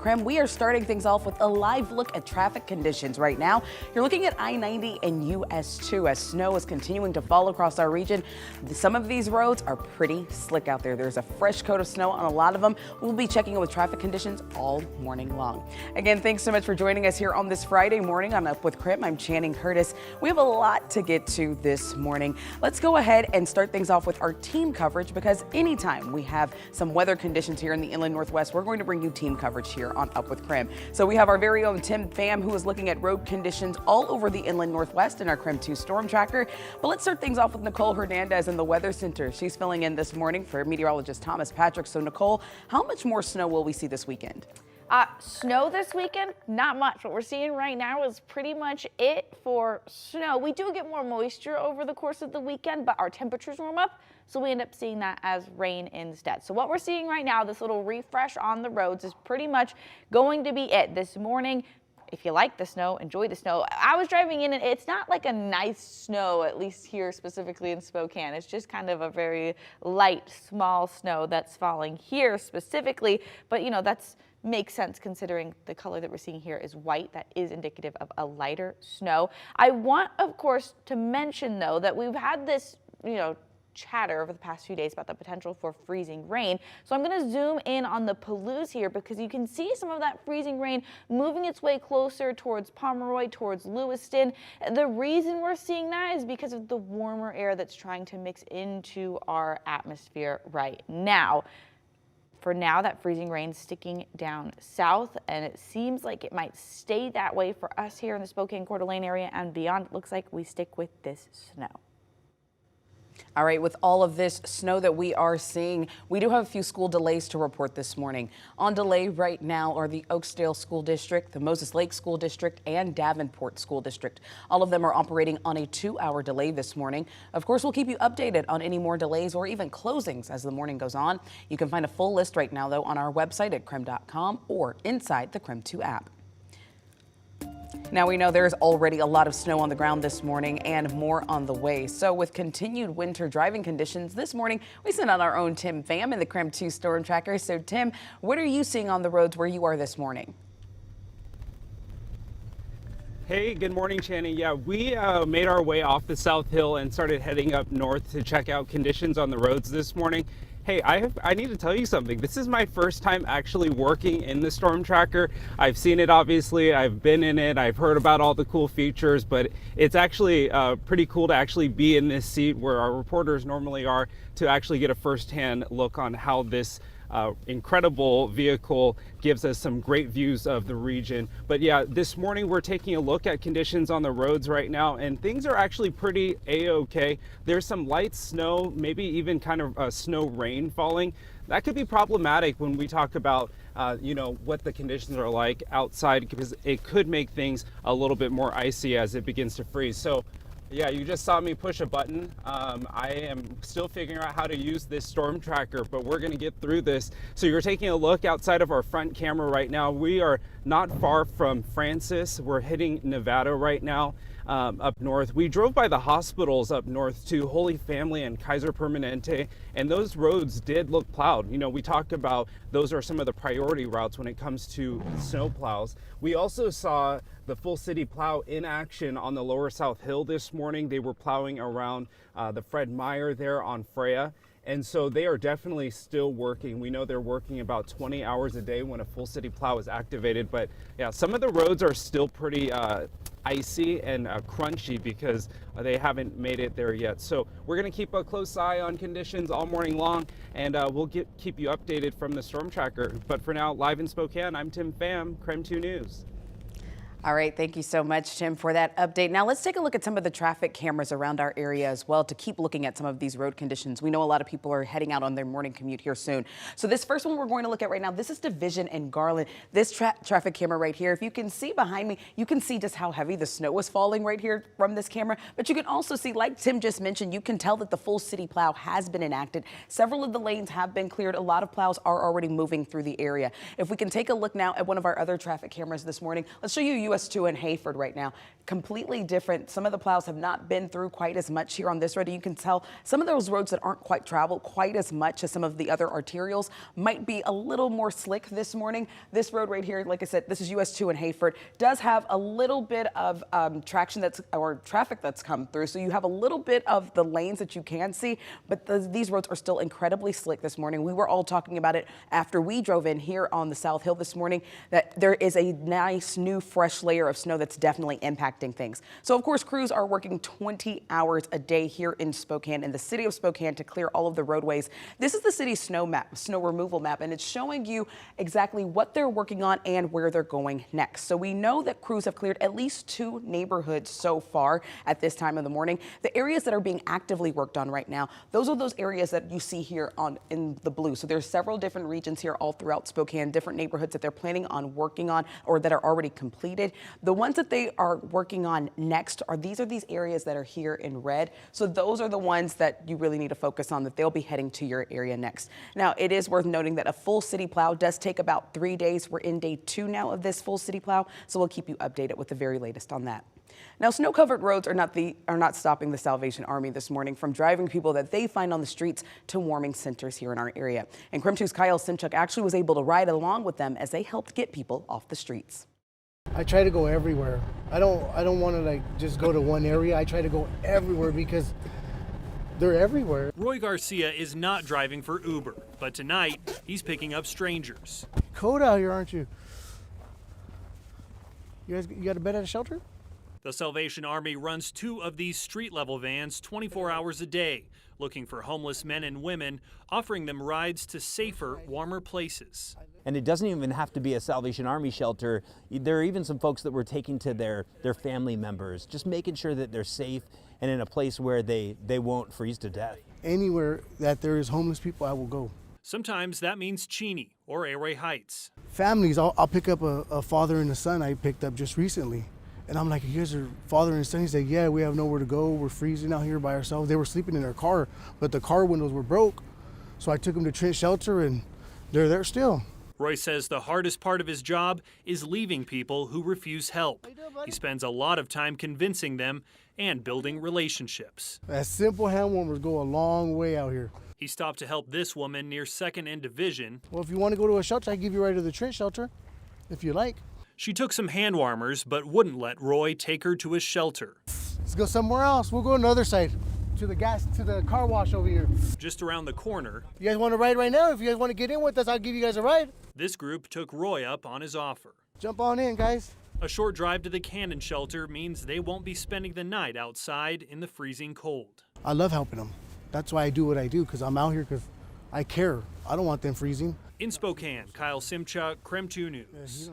KREM, we are starting things off with a live look at traffic conditions right now. You're looking at I-90 and US 2 as snow is continuing to fall across our region. Some of these roads are pretty slick out there. There's a fresh coat of snow on a lot of them. We'll be checking in with traffic conditions all morning long. Again, thanks so much for joining us here on this Friday morning on Up with KREM. I'm Channing Curtis. We have a lot to get to this morning. Let's go ahead and start things off with our team coverage, because anytime we have some weather conditions here in the inland Northwest, we're going to bring you team coverage here on Up with KREM. So we have our very own Tim Pham, who is looking at road conditions all over the inland Northwest in our KREM 2 storm tracker. But let's start things off with Nicole Hernandez in the Weather Center. She's filling in this morning for meteorologist Thomas Patrick. So Nicole, how much more snow will we see this weekend? Snow this weekend, not much. What we're seeing right now is pretty much it for snow. We do get more moisture over the course of the weekend, but our temperatures warm up, so we end up seeing that as rain instead. So what we're seeing right now, this little refresh on the roads, is pretty much going to be it this morning. If you like the snow, enjoy the snow. I was driving in and it's not like a nice snow, at least here specifically in Spokane. It's just kind of a very light, small snow that's falling here specifically. But you know, that's makes sense considering the color that we're seeing here is white. That is indicative of a lighter snow. I want, of course, to mention though that we've had this, chatter over the past few days about the potential for freezing rain. So I'm going to zoom in on the Palouse here, because you can see some of that freezing rain moving its way closer towards Pomeroy, towards Lewiston. The reason we're seeing that is because of the warmer air that's trying to mix into our atmosphere right now. For now, that freezing rain sticking down south, and it seems like it might stay that way for us here in the Spokane Coeur d'Alene area and beyond. It looks like we stick with this snow. All right, with all of this snow that we are seeing, we do have a few school delays to report this morning. On delay right now are the Oakdale School District, the Moses Lake School District, and Davenport School District. All of them are operating on a 2-hour delay this morning. Of course, we'll keep you updated on any more delays or even closings as the morning goes on. You can find a full list right now, though, on our website at krem.com or inside the KREM 2 app. Now we know there's already a lot of snow on the ground this morning and more on the way. So with continued winter driving conditions this morning, we sent out our own Tim Pham in the KREM 2 storm tracker. So Tim, what are you seeing on the roads where you are this morning? Hey, good morning, Channing. Yeah, we made our way off the South Hill and started heading up north to check out conditions on the roads this morning. Hey, I need to tell you something. This is my first time actually working in the storm tracker. I've seen it, obviously. I've been in it. I've heard about all the cool features, but it's actually pretty cool to actually be in this seat where our reporters normally are, to actually get a firsthand look on how this incredible vehicle gives us some great views of the region. But yeah, this morning we're taking a look at conditions on the roads right now, and things are actually pretty a-okay. There's some light snow, maybe even kind of snow rain falling. That could be problematic when we talk about what the conditions are like outside, because it could make things a little bit more icy as it begins to freeze. So yeah, you just saw me push a button. I am still figuring out how to use this storm tracker, but we're gonna get through this. So you're taking a look outside of our front camera right now. We are not far from Francis. We're hitting Nevada right now. Up north. We drove by the hospitals up north to Holy Family and Kaiser Permanente, and those roads did look plowed. We talk about those are some of the priority routes when it comes to snow plows. We also saw the full city plow in action on the lower South Hill this morning. They were plowing around the Fred Meyer there on Freya. And so they are definitely still working. We know they're working about 20 hours a day when a full city plow is activated. But yeah, some of the roads are still pretty icy and crunchy because they haven't made it there yet. So we're going to keep a close eye on conditions all morning long, and we'll keep you updated from the storm tracker. But for now, live in Spokane, I'm Tim Pham, KREM 2 News. All right, thank you so much, Tim, for that update. Now let's take a look at some of the traffic cameras around our area as well to keep looking at some of these road conditions. We know a lot of people are heading out on their morning commute here soon. So this first one we're going to look at right now, this is Division and Garland. This traffic camera right here, if you can see behind me, you can see just how heavy the snow is falling right here from this camera. But you can also see, like Tim just mentioned, you can tell that the full city plow has been enacted. Several of the lanes have been cleared. A lot of plows are already moving through the area. If we can take a look now at one of our other traffic cameras this morning, let's show you US 2 in Hayford right now. Completely different. Some of the plows have not been through quite as much here on this road. You can tell some of those roads that aren't quite traveled quite as much as some of the other arterials might be a little more slick this morning. This road right here, like I said, this is US 2 in Hayford, does have a little bit of traffic that's come through. So you have a little bit of the lanes that you can see, but these roads are still incredibly slick this morning. We were all talking about it after we drove in here on the South Hill this morning, that there is a nice new fresh layer of snow that's definitely impacting things. So of course, crews are working 20 hours a day here in Spokane, in the city of Spokane, to clear all of the roadways. This is the city's snow map, snow removal map, and it's showing you exactly what they're working on and where they're going next. So we know that crews have cleared at least 2 neighborhoods so far at this time of the morning. The areas that are being actively worked on right now, those are those areas that you see here in the blue. So there's several different regions here all throughout Spokane, different neighborhoods that they're planning on working on or that are already completed. The ones that they are working on next are these areas that are here in red. So those are the ones that you really need to focus on, that they'll be heading to your area next. Now, it is worth noting that a full city plow does take about 3 days. We're in day 2 now of this full city plow, so we'll keep you updated with the very latest on that. Now, snow-covered roads are not stopping the Salvation Army this morning from driving people that they find on the streets to warming centers here in our area. And KREM 2's Kyle Simchuk actually was able to ride along with them as they helped get people off the streets. I try to go everywhere. I don't want to like just go to one area. I try to go everywhere because they're everywhere. Roy Garcia is not driving for Uber, but tonight he's picking up strangers. Cold out here, aren't you? You got a bed at a shelter? The Salvation Army runs 2 of these street-level vans 24 hours a day, looking for homeless men and women, offering them rides to safer, warmer places. And it doesn't even have to be a Salvation Army shelter. There are even some folks that we're taking to their family members, just making sure that they're safe and in a place where they won't freeze to death. Anywhere that there is homeless people, I will go. Sometimes that means Cheney or Airway Heights. Families, I'll pick up a father and a son I picked up just recently. And I'm like, you guys are father and son? He said, yeah, we have nowhere to go. We're freezing out here by ourselves. They were sleeping in their car, but the car windows were broke. So I took them to Trent Shelter and they're there still. Roy says the hardest part of his job is leaving people who refuse help. He spends a lot of time convincing them and building relationships. That simple hand warmers go a long way out here. He stopped to help this woman near 2nd and Division. Well, if you want to go to a shelter, I give you right to the Trent Shelter, if you like. She took some hand warmers, but wouldn't let Roy take her to his shelter. Let's go somewhere else. We'll go on the other side, to the car wash over here. Just around the corner. You guys want to ride right now? If you guys want to get in with us, I'll give you guys a ride. This group took Roy up on his offer. Jump on in, guys. A short drive to the Cannon shelter means they won't be spending the night outside in the freezing cold. I love helping them. That's why I do what I do, because I'm out here because I care. I don't want them freezing. In Spokane, Kyle Simchuk, KREM 2 News.